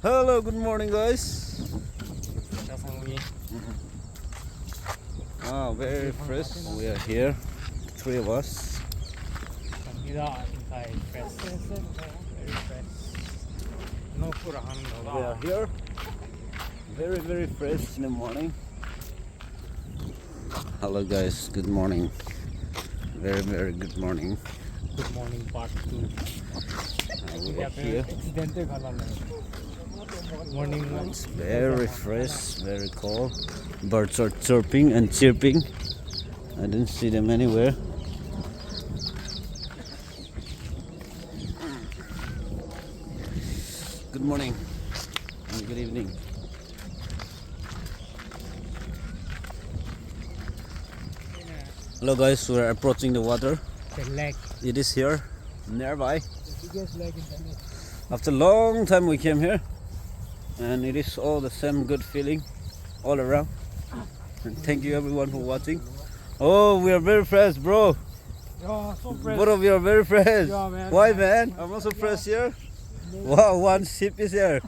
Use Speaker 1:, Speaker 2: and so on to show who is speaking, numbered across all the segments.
Speaker 1: Hello, good morning, guys. Very fresh. We are here, three of us.
Speaker 2: Very fresh. No kurang, no
Speaker 1: We are here, very fresh in the morning. Hello, guys. Good morning. Very good morning.
Speaker 2: Good morning, part 2.
Speaker 1: We are here.
Speaker 2: Morning
Speaker 1: It's very fresh, very cold. Birds are chirping and chirping. I didn't see them anywhere. Good morning and good evening. Hello guys, we're approaching the water.
Speaker 2: The lake.
Speaker 1: It is here, nearby.
Speaker 2: The biggest lake in the lake.
Speaker 1: After a long time we came here, and it is all the same good feeling all around. And thank you everyone for watching. Oh, we are very fresh, bro.
Speaker 2: Yeah, so fresh.
Speaker 1: Both of you are very fresh.
Speaker 2: Yeah, man.
Speaker 1: Why, man? I'm also fresh here. Wow, one ship is here.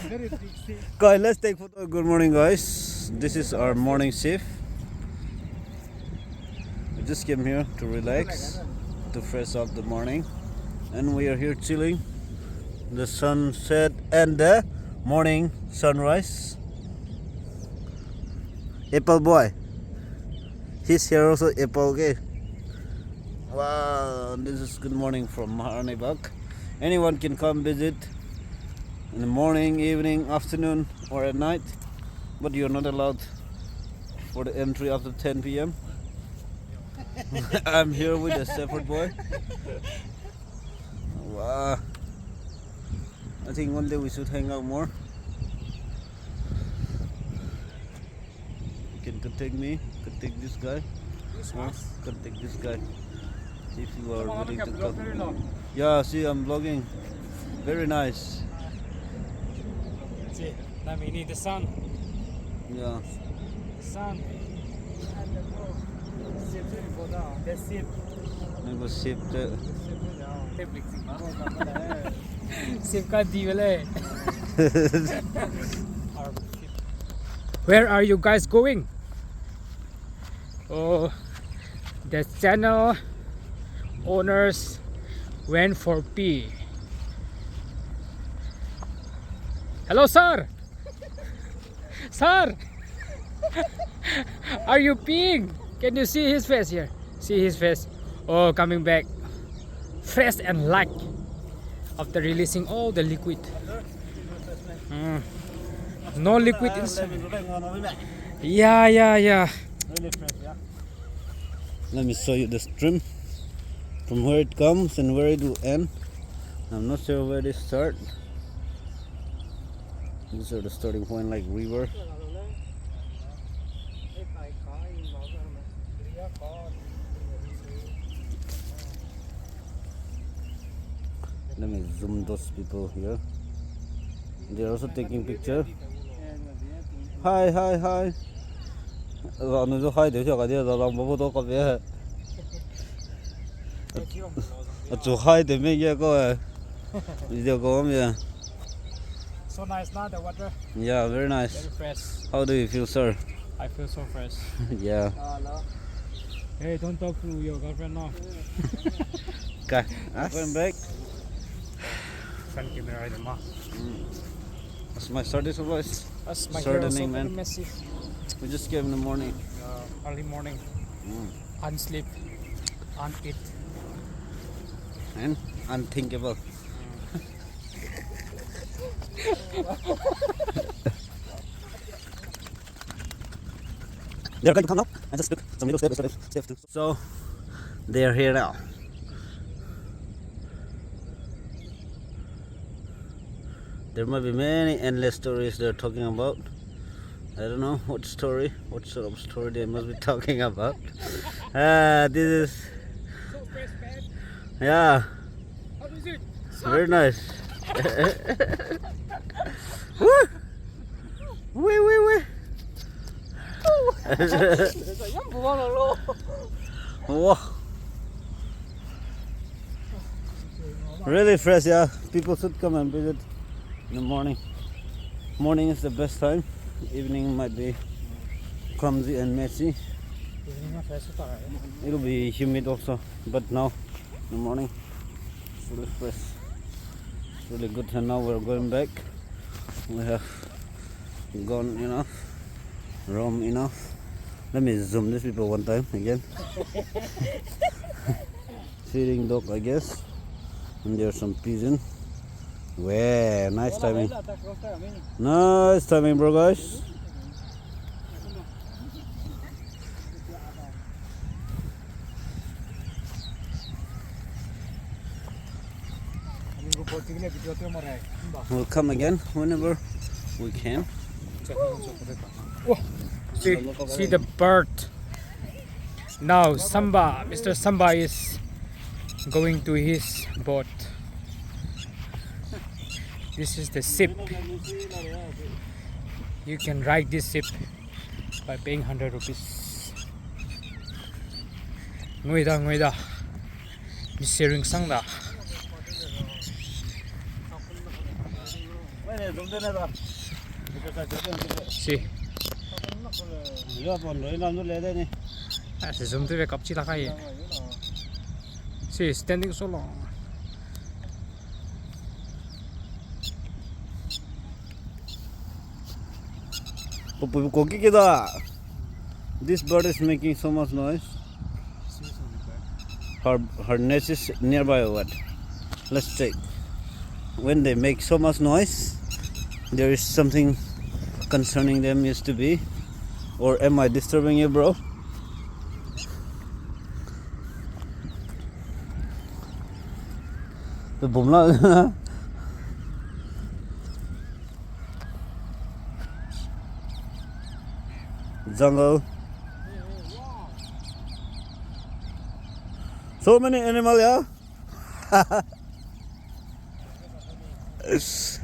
Speaker 2: Very big sea.
Speaker 1: Guys, let's take photo. Good morning, guys. This is our morning shift. We just came here to relax, to fresh up the morning, and we are here chilling. The sunset and the morning sunrise. Apple boy, he's here also. Apple, okay. Wow, this is good morning from Maharanibak. Anyone can come visit in the morning, evening, afternoon, or at night, but you're not allowed for the entry after 10 p.m. I'm here with the shepherd boy. Wow. I think one day we should hang out more. You can contact me, contact this guy. Contact this guy if you are willing to come. Yeah, see, I'm vlogging. Very nice.
Speaker 2: See, now we need the sun.
Speaker 1: Yeah.
Speaker 2: Sun. And the ship.
Speaker 1: Maybe ship the
Speaker 2: Ship ka di wala. Where are you guys going? Oh, the channel owners went for pee. Hello, sir. Sir, are you peeing? Can you see his face here? See his face. Oh, coming back fresh and light after releasing all the liquid. No liquid inside. Yeah.
Speaker 1: Really fresh, yeah. Let me show you the stream from where it comes and where it will end. I'm not sure where they start. These are the starting point, like river. Let me zoom those people here. They're also taking picture. Hi. Nó cho hai đứa cho cái điều là bố tôi có vẻ. Chủ hai đứa mấy cái coi. Video có không?
Speaker 2: So nice now the water.
Speaker 1: Yeah, very nice.
Speaker 2: Very fresh.
Speaker 1: How do you feel, sir?
Speaker 2: I feel so fresh.
Speaker 1: Yeah.
Speaker 2: Hey, don't talk to your girlfriend now.
Speaker 1: Okay. Going back.
Speaker 2: Front camera the ma.
Speaker 1: That's my service voice.
Speaker 2: That's my
Speaker 1: Sorry,
Speaker 2: girl, so
Speaker 1: man.
Speaker 2: very messy.
Speaker 1: We just came in the morning.
Speaker 2: Early morning. Unsleep. Uneat.
Speaker 1: And unthinkable. They're going to come now. I just took some little steps too. So they are here now. There might be many endless stories they're talking about. I don't know what story, what sort of story they must be talking about. This is,
Speaker 2: So fresh, man.
Speaker 1: yeah,
Speaker 2: How is it?
Speaker 1: very nice. Woo! Wee. Wow. Really fresh, yeah. People should come and visit in the morning. Morning is the best time. Evening might be clumsy and messy. It'll be humid also, but now in the morning, really fresh. It's really good. And now we're going back. We have gone enough, roam enough. Let me zoom these people one time again. Feeding dog, I guess. And there's some pigeon. Wow, nice timing. Nice timing, bro, guys. We'll come again whenever we can.
Speaker 2: See the bird. Now Samba, Mr. Samba is going to his boat. This is the ship. You can ride this ship by paying 100 rupees. Ngoi da. Misering sang da. See. Zoom to the cup chila kai. See, standing so long.
Speaker 1: This bird is making so much noise. Her nest is nearby or what? Let's check. When they make so much noise, there is something concerning them used to be. Or am I disturbing you, bro? The bumla. Jungle. So many animals, yeah.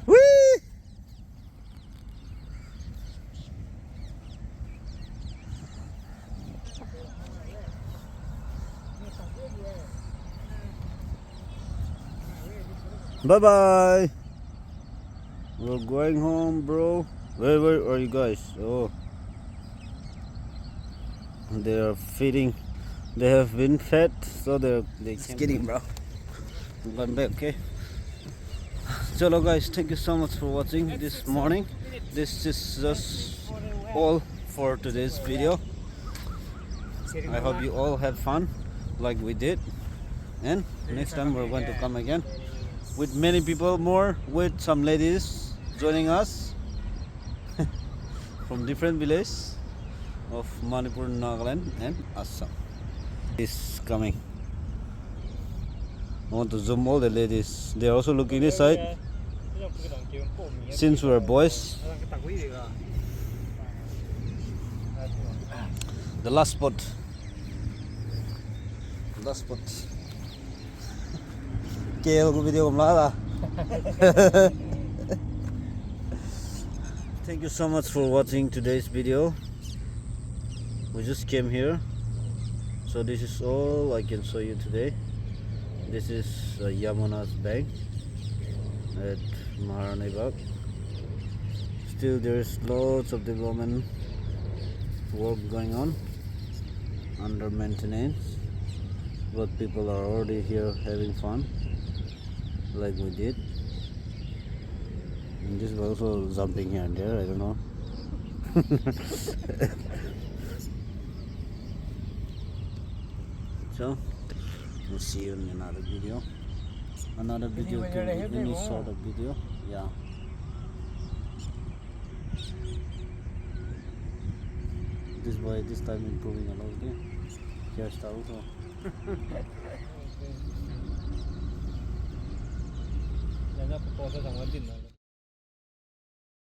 Speaker 1: Whee! Bye bye. We're going home, bro. Where are you guys? Oh, they are feeding. They have been fed, so they kidding, bro. I'm going back, okay? Hello guys, thank you so much for watching this morning. This is just all for today's video. I hope you all have fun like we did, and next time we're going to come again with many people more, with some ladies joining us from different villages of Manipur, Nagaland and Assam. Is coming. I want to zoom all the ladies. They are also looking this side. Since we're boys, the last spot. Thank you so much for watching today's video. We just came here, so this is all I can show you today. This is Yamuna's bank at Maharani Bagh. Still there's lots of development work going on, under maintenance, but people are already here having fun like we did. And this is also jumping here and there, I don't know. So we'll see you in another video. Any sort of video. Yeah. This boy this time improving a lot. Hairstyle also.